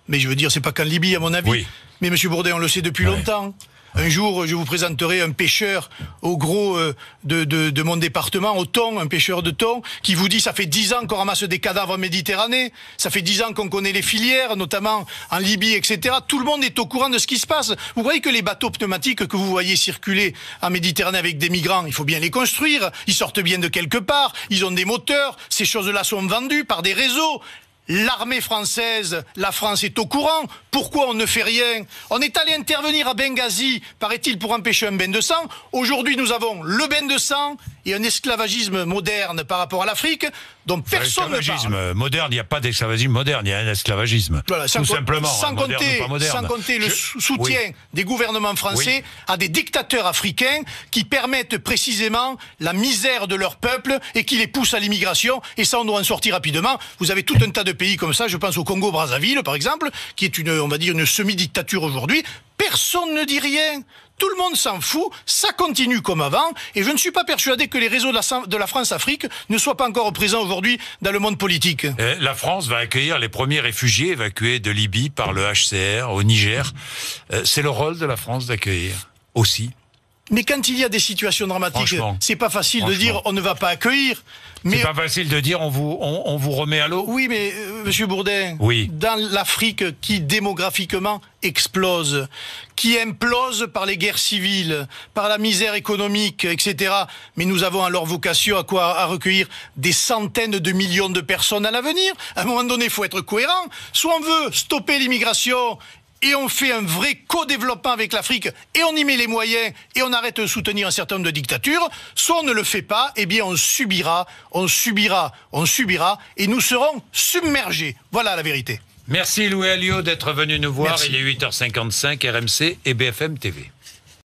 Mais je veux dire, c'est pas qu'en Libye, à mon avis. Oui. Mais M. Bourdin, on le sait depuis longtemps. Un jour, je vous présenterai un pêcheur au gros de mon département, au thon, un pêcheur de thon, qui vous dit ça fait 10 ans qu'on ramasse des cadavres en Méditerranée, ça fait 10 ans qu'on connaît les filières, notamment en Libye, etc. Tout le monde est au courant de ce qui se passe. Vous voyez que les bateaux pneumatiques que vous voyez circuler en Méditerranée avec des migrants, il faut bien les construire, ils sortent bien de quelque part, ils ont des moteurs, ces choses-là sont vendues par des réseaux. L'armée française, la France est au courant. Pourquoi on ne fait rien? On est allé intervenir à Benghazi, paraît-il, pour empêcher un bain de sang. Aujourd'hui, nous avons le bain de sang et un esclavagisme moderne par rapport à l'Afrique dont personne ne parle. Moderne, il n'y a pas d'esclavagisme moderne, il y a un esclavagisme. Voilà, tout simplement. Sans compter le soutien des gouvernements français à des dictateurs africains qui permettent précisément la misère de leur peuple et qui les poussent à l'immigration. Et ça, on doit en sortir rapidement. Vous avez tout un tas de pays comme ça, je pense au Congo-Brazzaville, par exemple, qui est on va dire, une semi-dictature aujourd'hui. Personne ne dit rien. Tout le monde s'en fout, ça continue comme avant, et je ne suis pas persuadé que les réseaux de la France-Afrique ne soient pas encore présents aujourd'hui dans le monde politique. La France va accueillir les premiers réfugiés évacués de Libye par le HCR au Niger. C'est le rôle de la France d'accueillir aussi. Mais quand il y a des situations dramatiques, c'est pas facile de dire on ne va pas accueillir. C'est pas facile de dire on vous remet à l'eau. Oui, mais Monsieur Bourdin, dans l'Afrique qui démographiquement explose, qui implose par les guerres civiles, par la misère économique, etc. Mais nous avons alors vocation à recueillir des centaines de millions de personnes à l'avenir. À un moment donné, il faut être cohérent. Soit on veut stopper l'immigration et on fait un vrai co-développement avec l'Afrique, et on y met les moyens, et on arrête de soutenir un certain nombre de dictatures, soit on ne le fait pas, eh bien on subira, et nous serons submergés. Voilà la vérité. Merci Louis Alliot d'être venu nous voir. Il est 8h55, RMC et BFM TV.